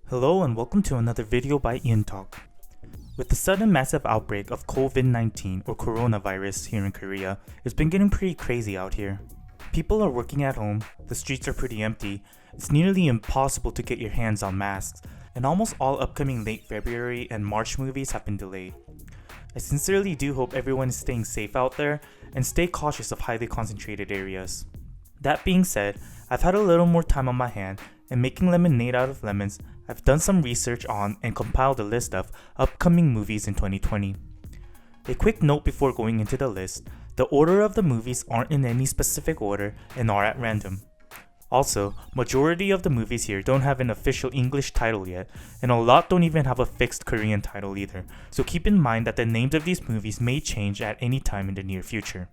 Hello and welcome to another video by EonTalk. With the sudden massive outbreak of COVID-19 or coronavirus here in Korea, it's been getting pretty crazy out here. People are working at home, the streets are pretty empty, it's nearly impossible to get your hands on masks, and almost all upcoming late February and March movies have been delayed. I sincerely do hope everyone is staying safe out there and stay cautious of highly concentrated areas. That being said, I've had a little more time on my hand, and making lemonade out of lemons, I've done some research on and compiled a list of upcoming movies in 2020. A quick note before going into the list, the order of the movies aren't in any specific order and are at random. Also, majority of the movies here don't have an official English title yet, and a lot don't even have a fixed Korean title either, so keep in mind that the names of these movies may change at any time in the near future.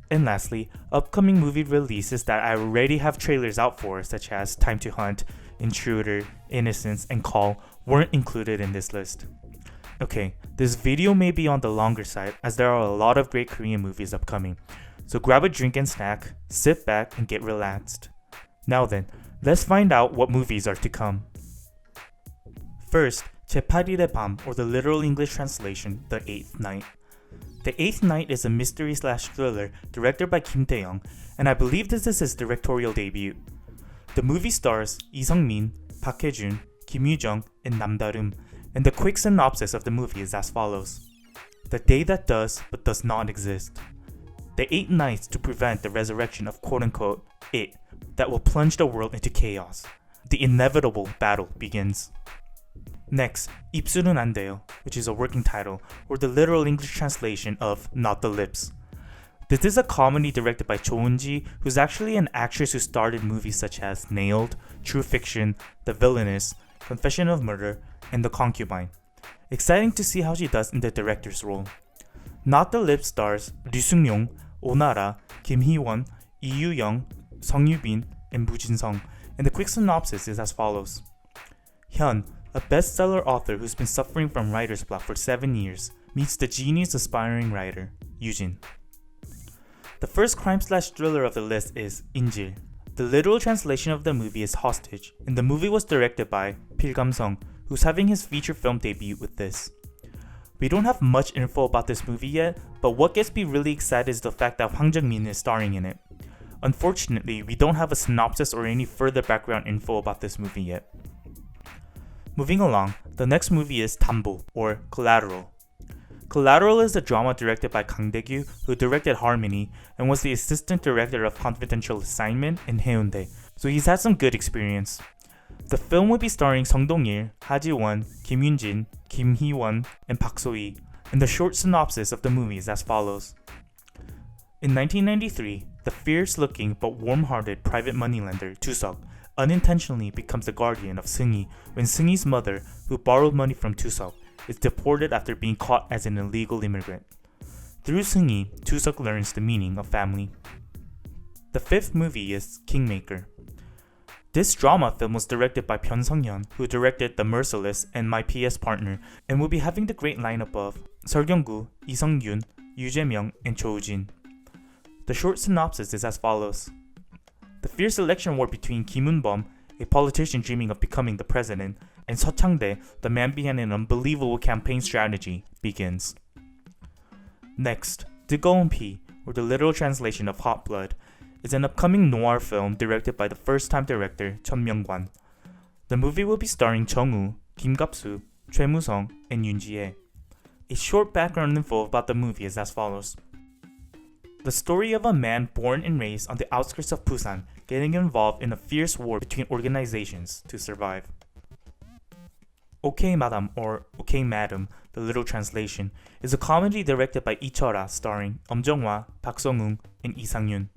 And lastly, upcoming movie releases that I already have trailers out for, such as Time to Hunt, Intruder, Innocence, and Call, weren't included in this list. Okay, this video may be on the longer side as there are a lot of great Korean movies upcoming, so grab a drink and snack, sit back, and get relaxed. Now then, let's find out what movies are to come. First, 제8일의 밤, or the literal English translation, The Eighth Night. The Eighth Night is a mystery/thriller directed by Kim Tae-young, and I believe this is his directorial debut. The movie stars Lee Sung-min, Park Hae-jun, Kim Yoo-jung, and Nam Da-rum, and the quick synopsis of the movie is as follows. The day that does but does not exist. The 8 nights to prevent the resurrection of quote-unquote it that will plunge the world into chaos. The inevitable battle begins. Next, 입술은 안 돼요, which is a working title, or the literal English translation of Not the Lips. This is a comedy directed by Cho Eun-ji, who's actually an actress who starred in movies such as Nailed, True Fiction, The Villainess, Confession of Murder, and The Concubine. Exciting to see how she does in the director's role. Not the Lips stars Lee Sung-yong, Onara, Kim Hee-won, Lee Yoo-young, Song Yoo-bin, and Bu Jin-sung, and the quick synopsis is as follows. Hyun, a bestseller author who's been suffering from writer's block for 7 years, meets the genius aspiring writer, Yujin. The first crime/thriller of the list is 인질. The literal translation of the movie is Hostage, and the movie was directed by Pilgam-sung, who's having his feature film debut with this. We don't have much info about this movie yet, but what gets me really excited is the fact that Hwang Jung-min is starring in it. Unfortunately, we don't have a synopsis or any further background info about this movie yet. Moving along, the next movie is Tambo, or Collateral. Collateral is a drama directed by Kang Dae-gyu, who directed Harmony and was the assistant director of Confidential Assignment in Haeundae, so he's had some good experience. The film will be starring Song Dong-il, Ha Ji-won, Kim Yoon-jin, Kim Hee-won, and Park So-hee, and the short synopsis of the movie is as follows. In 1993, the fierce-looking but warm-hearted private moneylender Tuseok unintentionally becomes the guardian of Seung-hee when Seung-hee's mother, who borrowed money from Tuseok, is deported after being caught as an illegal immigrant. Through Seung-hee, Tuseok learns the meaning of family. The fifth movie is Kingmaker. This drama film was directed by Byun Sung-hyun, who directed The Merciless and My P.S. Partner, and will be having the great lineup of Seol Kyung-gu, Lee Sung-yoon, Yoo Jae-myung, and Cho Woo-jin. The short synopsis is as follows. The fierce election war between Kim Eun-bom, a politician dreaming of becoming the president, and Seo Chang-dae, the man behind an unbelievable campaign strategy, begins. Next, 뜨거운 피, or the literal translation of Hot Blood, is an upcoming noir film directed by the first-time director Chun Myung-kwan. The movie will be starring Jung-woo, Kim Gap-soo, Choi Moo-sung, and Yoon Ji-hye. A short background info about the movie is as follows. The story of a man born and raised on the outskirts of Busan getting involved in a fierce war between organizations to survive. Okay Madam, or Okay Madam, the literal translation, is a comedy directed by Lee Chora starring Jung-hwa, Park Sung-woong, and Lee Sang-yoon.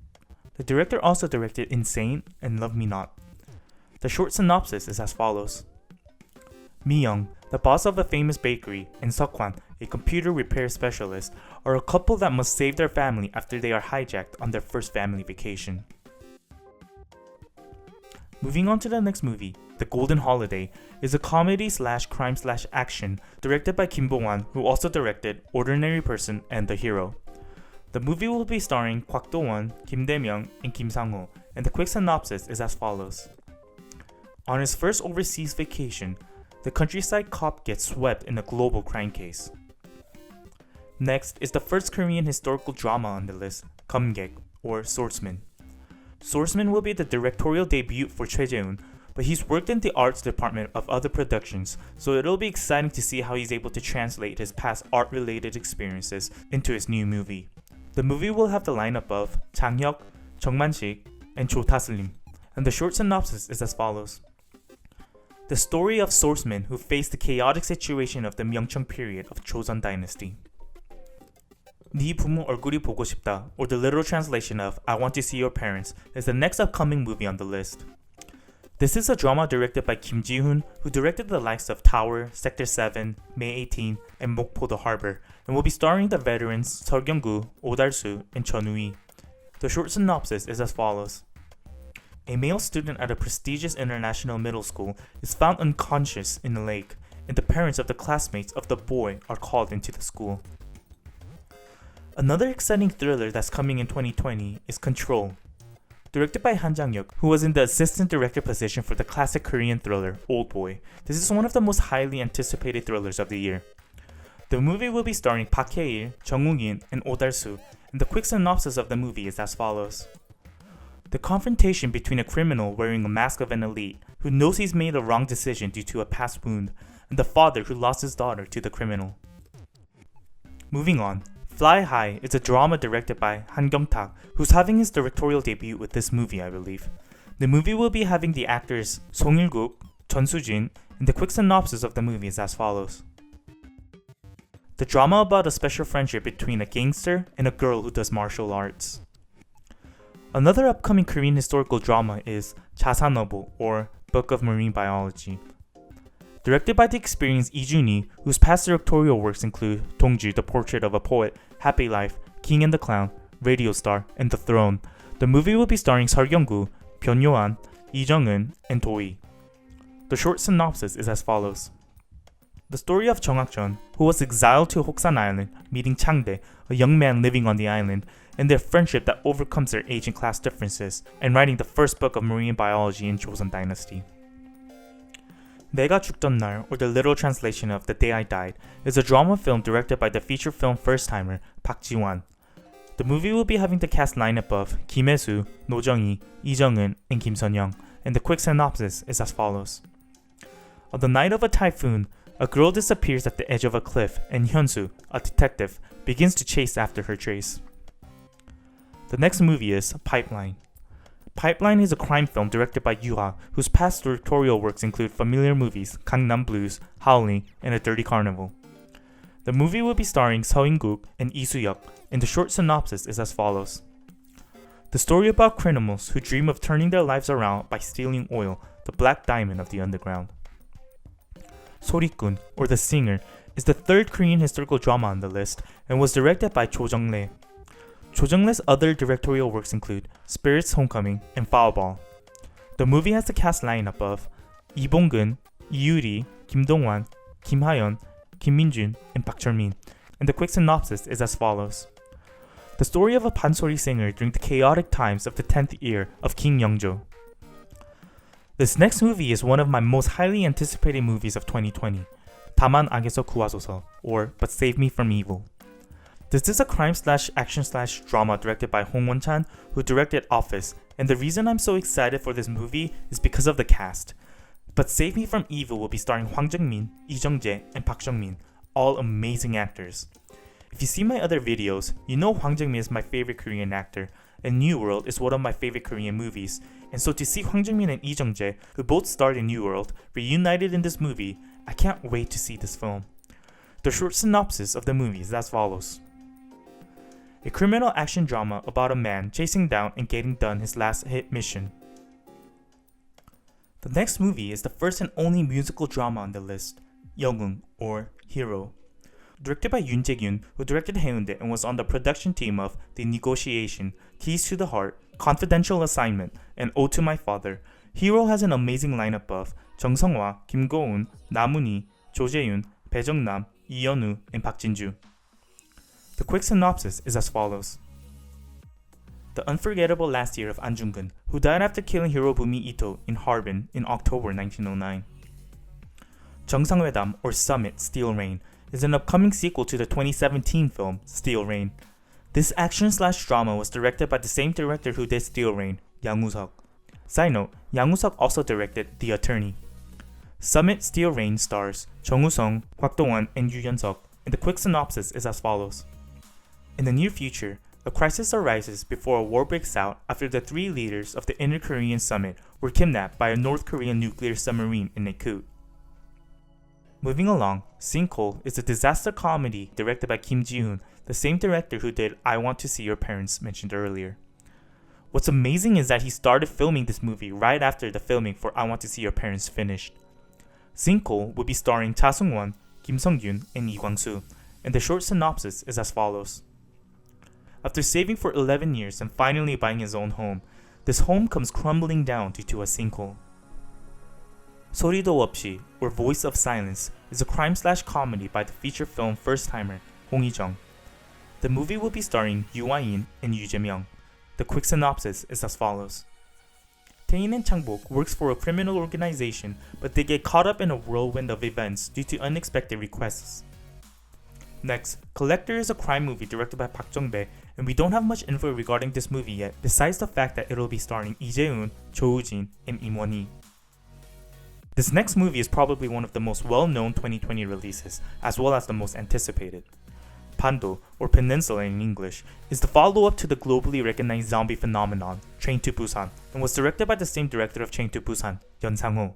The director also directed Insane and Love Me Not. The short synopsis is as follows. Mi-young, the boss of a famous bakery, and Seok-hwan, a computer repair specialist, are a couple that must save their family after they are hijacked on their first family vacation. Moving on to the next movie, The Golden Holiday, is a comedy/crime/action directed by Kim Bo-wan, who also directed Ordinary Person and The Hero. The movie will be starring Kwak Do-won, Kim Dae-myung, and Kim Sang-ho, and the quick synopsis is as follows. On his first overseas vacation, the countryside cop gets swept in a global crime case. Next is the first Korean historical drama on the list, Kingmaker, or Swordsman. Swordsman will be the directorial debut for Choi Jae-un, but he's worked in the arts department of other productions, so it'll be exciting to see how he's able to translate his past art-related experiences into his new movie. The movie will have the lineup of Jang Hyuk, Jung Man-sik, and Cho Ta-slim, and the short synopsis is as follows. The story of swordsmen who faced the chaotic situation of the Myeongcheong period of Joseon Dynasty. 네 부모 얼굴이 보고 싶다, or the literal translation of I Want to See Your Parents, is the next upcoming movie on the list. This is a drama directed by Kim Ji-hoon, who directed the likes of Tower, Sector 7, May 18, and Mokpo the Harbor, and will be starring the veterans Seo Kyung-gu, Oh Dal-soo, and Chun Woo. The short synopsis is as follows. A male student at a prestigious international middle school is found unconscious in a lake, and the parents of the classmates of the boy are called into the school. Another exciting thriller that's coming in 2020 is Control. Directed by Han Jang-hyuk, who was in the assistant director position for the classic Korean thriller Oldboy. This is one of the most highly anticipated thrillers of the year. The movie will be starring Park Hae-il, Jung Woo-in, and Oh Dal-soo, and the quick synopsis of the movie is as follows. The confrontation between a criminal wearing a mask of an elite who knows he's made a wrong decision due to a past wound, and the father who lost his daughter to the criminal. Moving on, Fly High is a drama directed by Han Kyung-tak, who's having his directorial debut with this movie, I believe. The movie will be having the actors Song Il-guk, Chun Soo-jin, and the quick synopsis of the movie is as follows. The drama about a special friendship between a gangster and a girl who does martial arts. Another upcoming Korean historical drama is 자산어보, or Book of Marine Biology. Directed by the experienced Lee Jun-hee, whose past directorial works include Dongju, The Portrait of a Poet, Happy Life, King and the Clown, Radio Star, and The Throne, the movie will be starring Seo Kyung-gu, Byun Yo-han, Lee Jung-eun, and Do-hee. The short synopsis is as follows. The story of Jung Hak-jeon, who was exiled to Hoksan Island, meeting Chang-dae, a young man living on the island, and their friendship that overcomes their age and class differences, and writing the first book of marine biology in Joseon Dynasty. 내가 죽던 날, or the literal translation of The Day I Died, is a drama film directed by the feature film first-timer Park Ji-won. The movie will be having the cast lineup of Kim Hae-soo, No Jung-hee, Lee Jung-eun, and Kim Sun-young, and the quick synopsis is as follows. On the night of a typhoon, a girl disappears at the edge of a cliff, and Hyun-soo, a detective, begins to chase after her trace. The next movie is Pipeline. Pipeline is a crime film directed by Yoo-ha, whose past directorial works include familiar movies Gangnam Blues, Howling, and A Dirty Carnival. The movie will be starring Seo In-guk and Lee Soo-hyuk, and the short synopsis is as follows. The story about criminals who dream of turning their lives around by stealing oil, the black diamond of the underground. Sorikun, or The Singer, is the third Korean historical drama on the list and was directed by Cho Jung-lee. Cho Jung-lee's other directorial works include Spirits Homecoming and Foul Ball. The movie has the cast lineup of Lee Bong-geun, Lee Yoo-ri, Kim Dong-wan, Kim Ha-yeon, Kim Min-jun, and Park Chul-min, and the quick synopsis is as follows. The story of a pansori singer during the chaotic times of the 10th year of King Yeongjo. This next movie is one of my most highly anticipated movies of 2020, 다만 악에서 구하소서, or But Save Me From Evil. This is a crime/action/drama directed by Hong Won-chan, who directed Office, and the reason I'm so excited for this movie is because of the cast. But Save Me From Evil will be starring Hwang Jung-min, Lee Jung-jae, and Park Jung-min, all amazing actors. If you see my other videos, you know Hwang Jung-min is my favorite Korean actor, and New World is one of my favorite Korean movies, and so to see Hwang Jung-min and Lee Jung-jae, who both starred in New World, reunited in this movie, I can't wait to see this film. The short synopsis of the movie is as follows. A criminal action drama about a man chasing down and getting done his last hit mission. The next movie is the first and only musical drama on the list, Yeon, or Hero. Directed by Yoon Jae-gyun, who directed Haeundae and was on the production team of The Negotiation, Keys to the Heart, Confidential Assignment, and Ode to My Father, Hero has an amazing lineup of Jung Sung-hwa, Kim Go-eun, Na Moon-hee, Jo Jae-yoon, Bae Jung-nam, Lee Yeon-woo, and Park Jin-ju. The quick synopsis is as follows. the unforgettable last year of An Jung-geun, who died after killing Hirobumi Ito in Harbin in October 1909. 정상회담 or Summit Steel Rain is an upcoming sequel to the 2017 film Steel Rain. This action/drama was directed by the same director who did Steel Rain, Yang Woo-seok. Side note, Yang Woo-seok also directed The Attorney. Summit Steel Rain stars Jung Woo-sung, Kwak Do-won, and Yoo Yeon-seok, and the quick synopsis is as follows. In the near future, a crisis arises before a war breaks out after the three leaders of the Inter-Korean Summit were kidnapped by a North Korean nuclear submarine in a coup. Moving along, Sinkhole is a disaster comedy directed by Kim Ji-hoon, the same director who did I Want to See Your Parents mentioned earlier. What's amazing is that he started filming this movie right after the filming for I Want to See Your Parents finished. Sinkhole will be starring Cha Sung-won, Kim Sung-gyun, and Lee Kwang-soo, and the short synopsis is as follows. After saving for 11 years and finally buying his own home, this home comes crumbling down due to a sinkhole. 소리도 없이, or Voice of Silence, is a crime/comedy by the feature film first-timer Hong Hee-jung. The movie will be starring Yoo Ah-in and Yoo Jae-myung. The quick synopsis is as follows. Tae-in and Chang-bok works for a criminal organization, but they get caught up in a whirlwind of events due to unexpected requests. Next, Collector is a crime movie directed by Park Jung-bae, and we don't have much info regarding this movie yet, besides the fact that it'll be starring Lee Jae-eun, Cho Woo-jin, and Im Won-hee. This next movie is probably one of the most well-known 2020 releases, as well as the most anticipated. Pando, or Peninsula in English, is the follow-up to the globally recognized zombie phenomenon, Train to Busan, and was directed by the same director of Train to Busan, Yeon Sang-ho.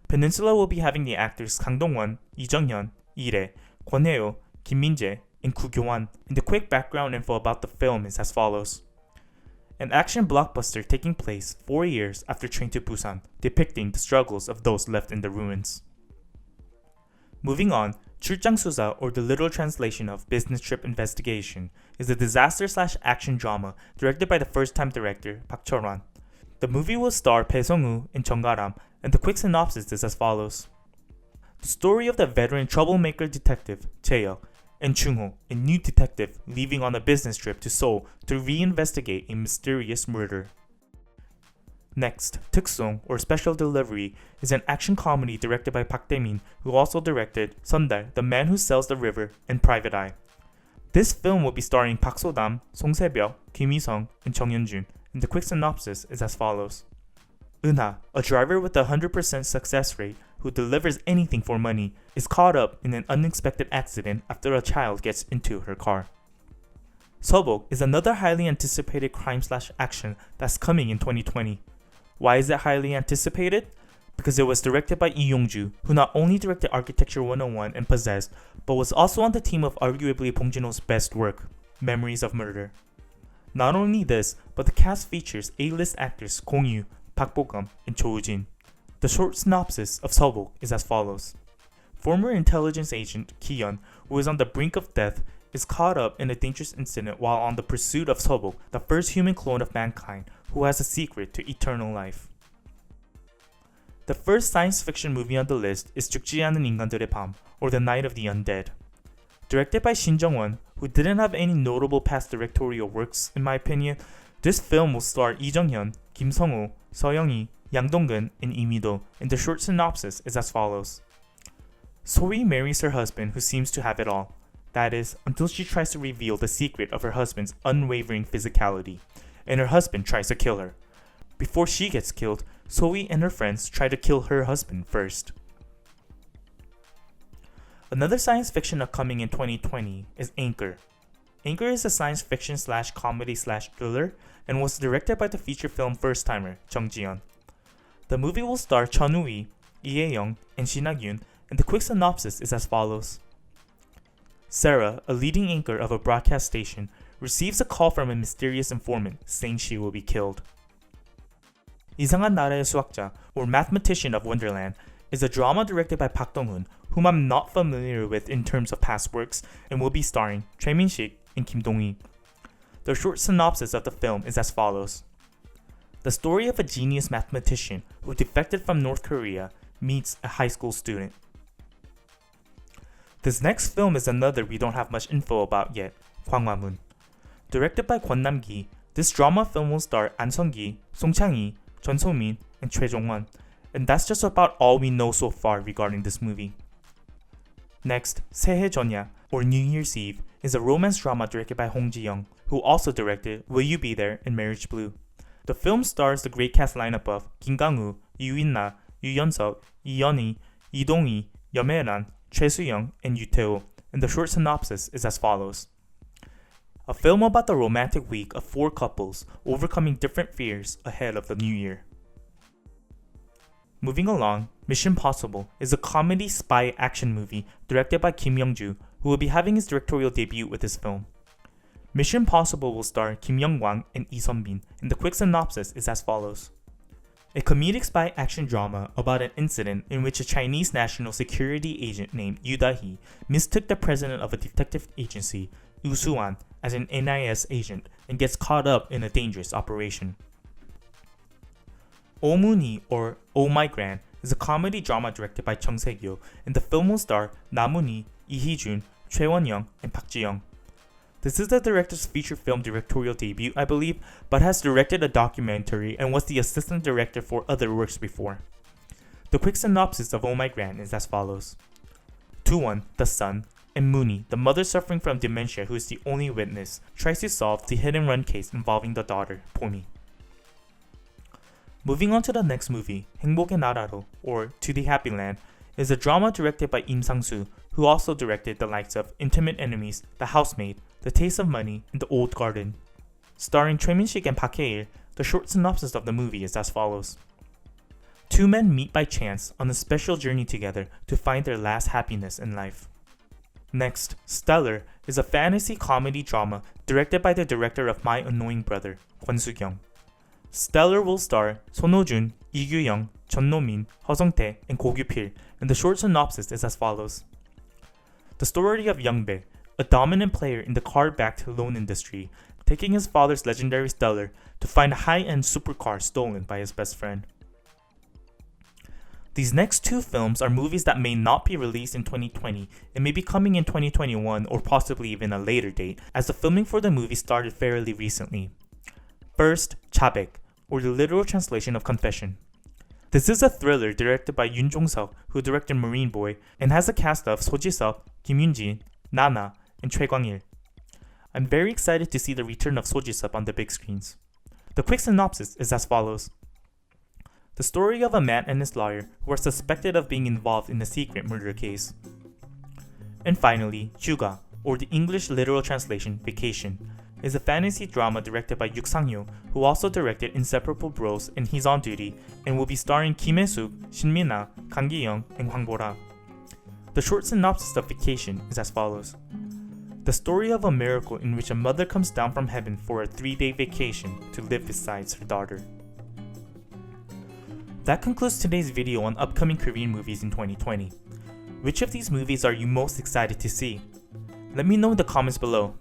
Peninsula will be having the actors Kang Dong-won, Lee Jung-hyun, Lee Rae, Kwon Hae-oh, Kim Min-jae, and Koo Kyo-hwan, and the quick background info about the film is as follows. An action blockbuster taking place 4 years after Train to Busan, depicting the struggles of those left in the ruins. Moving on, 출장 수사, or the literal translation of Business Trip Investigation, is a disaster/action drama directed by the first-time director Park Cheol-wan. The movie will star Bae Sung-woo and Jung Ga-ram, and the quick synopsis is as follows. The story of the veteran troublemaker detective Chae-yeok and Chung-ho, a new detective leaving on a business trip to Seoul to reinvestigate a mysterious murder. Next, Tuksong, or Special Delivery, is an action comedy directed by Park Dae-min, who also directed Sundar, The Man Who Sells the River, and Private Eye. This film will be starring Park So-dam, Song Se-byuk, Kim Hee-sung, and Chung Hyun-jun, and the quick synopsis is as follows. Eun-ha, a driver with a 100% success rate who delivers anything for money, is caught up in an unexpected accident after a child gets into her car. Seobok is another highly anticipated crime/action that's coming in 2020. Why is it highly anticipated? Because it was directed by Lee Yong-ju, who not only directed Architecture 101 and Possessed, but was also on the team of arguably Bong Joon-ho's best work, Memories of Murder. Not only this, but the cast features A-list actors Gong Yoo, Park Bo-gum, and Cho Woo-jin. The short synopsis of Seobok is as follows. Former intelligence agent Ki-yeon, who is on the brink of death, is caught up in a dangerous incident while on the pursuit of Seobok, the first human clone of mankind, who has a secret to eternal life. The first science fiction movie on the list is 죽지 않은 인간들의 밤, or The Night of the Undead. Directed by Shin Jung-won, who didn't have any notable past directorial works in my opinion, this film will star Lee Jung-hyun, Kim Sung-ho, Seo Young-hee, Yang Dong-geun, and Lee Mi-do, and the short synopsis is as follows. Sori marries her husband who seems to have it all. That is, until she tries to reveal the secret of her husband's unwavering physicality, and her husband tries to kill her. Before she gets killed, Sori and her friends try to kill her husband first. Another science fiction upcoming in 2020 is Anchor. Anchor is a science fiction/comedy/thriller and was directed by the feature film first-timer Jung Ji-yeon. The movie will star Chun Woo-hee, Lee Hae-young, and Shin Ha-gyun, and the quick synopsis is as follows. Sarah, a leading anchor of a broadcast station, receives a call from a mysterious informant saying she will be killed. 이상한 나라의 수학자, or Mathematician of Wonderland, is a drama directed by Park Dong-hoon, whom I'm not familiar with in terms of past works, and will be starring Choi Min-sik and Kim Dong-hee. The short synopsis of the film is as follows. The story of a genius mathematician who defected from North Korea meets a high school student. This next film is another we don't have much info about yet, Hwang Hwa-moon. Directed by Kwon Nam-gi, This drama film will star An Sung-gi, Song Chang-yi, Chun So-min, and Choi Jong-won, and that's just about all we know so far regarding this movie. Next, Sehe Jeonnya, or New Year's Eve, is a romance drama directed by Hong Ji-young, who also directed Will You Be There and Marriage Blue. The film stars the great cast lineup of Kim Kang-woo, Yoo In-na, Yoo Yeon-seok, Lee Yeon-hee, Lee Dong-hee, Yeon Mae-ran, Choi Soo-young, and Yoo Tae-ho, and the short synopsis is as follows. A film about the romantic week of 4 couples overcoming different fears ahead of the new year. Moving along, Mission Possible is a comedy spy action movie directed by Kim Young-joo, who will be having his directorial debut with this film. Mission Possible will star Kim Young-wang and Lee Sun-bin, and the quick synopsis is as follows. A comedic spy action drama about an incident in which a Chinese national security agent named Yu Da-hee mistook the president of a detective agency, Yu Su-an, as an NIS agent and gets caught up in a dangerous operation. Oh Moon-hee, or Oh My Gran, is a comedy drama directed by Chung Se-gyo, and the film will star Na Moon-hee, Lee Hee-jun, Choi Won-young, and Park Ji-young. This is the director's feature film directorial debut, I believe, but has directed a documentary and was the assistant director for other works before. The quick synopsis of Oh My Gran is as follows. Too-won, the son, and Moon-hee, the mother suffering from dementia who is the only witness, tries to solve the hit-and-run case involving the daughter, Pomi. Moving on to the next movie, 행복의 나라로, or To the Happy Land, is a drama directed by Im Sang-soo, who also directed the likes of Intimate Enemies, The Housemaid, The Taste of Money, and The Old Garden. Starring Choi Min-sik and Park Hae-il, the short synopsis of the movie is as follows. 2 men meet by chance on a special journey together to find their last happiness in life. Next, Stellar is a fantasy comedy drama directed by the director of My Annoying Brother, Kwon Soo-kyung. Stellar will star Son Ho-jun, Lee Gyu-young, Chun No-min, Heo Sung-tae, and Ko Gyu-pil, and the short synopsis is as follows. The story of Young Bae, a dominant player in the car-backed loan industry, taking his father's legendary Stellar to find a high-end supercar stolen by his best friend. These next 2 films are movies that may not be released in 2020 and may be coming in 2021 or possibly even a later date, as the filming for the movie started fairly recently. First, Chabek, or the literal translation of Confession. This is a thriller directed by Yoon Jong-seok, who directed Marine Boy, and has a cast of So Ji-seok, Kim Yoon-jin, Nana, and Choi Kwang-il. I'm very excited to see the return of So Ji-seok on the big screens. The quick synopsis is as follows. The story of a man and his lawyer who are suspected of being involved in a secret murder case. And finally, Hyuga, or the English literal translation, Vacation, is a fantasy drama directed by Yuk Sang-yo, who also directed Inseparable Bros and He's on Duty, and will be starring Kim Hae-suk, Shin Min-na, Kang Gi-young, and Hwang Bo-ra. The short synopsis of Vacation is as follows. The story of a miracle in which a mother comes down from heaven for a 3-day vacation to live beside her daughter. That concludes today's video on upcoming Korean movies in 2020. Which of these movies are you most excited to see? Let me know in the comments below.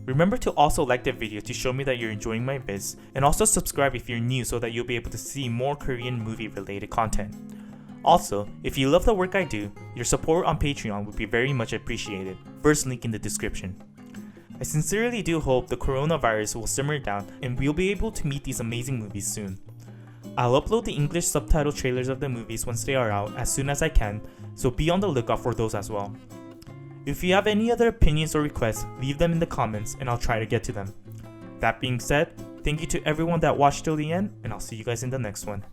Remember to also like the video to show me that you're enjoying my vids, and also subscribe if you're new so that you'll be able to see more Korean movie related content. Also, if you love the work I do, your support on Patreon would be very much appreciated, first link in the description. I sincerely do hope the coronavirus will simmer down and we'll be able to meet these amazing movies soon. I'll upload the English subtitle trailers of the movies once they are out as soon as I can, so be on the lookout for those as well. If you have any other opinions or requests, leave them in the comments and I'll try to get to them. That being said, thank you to everyone that watched till the end, and I'll see you guys in the next one.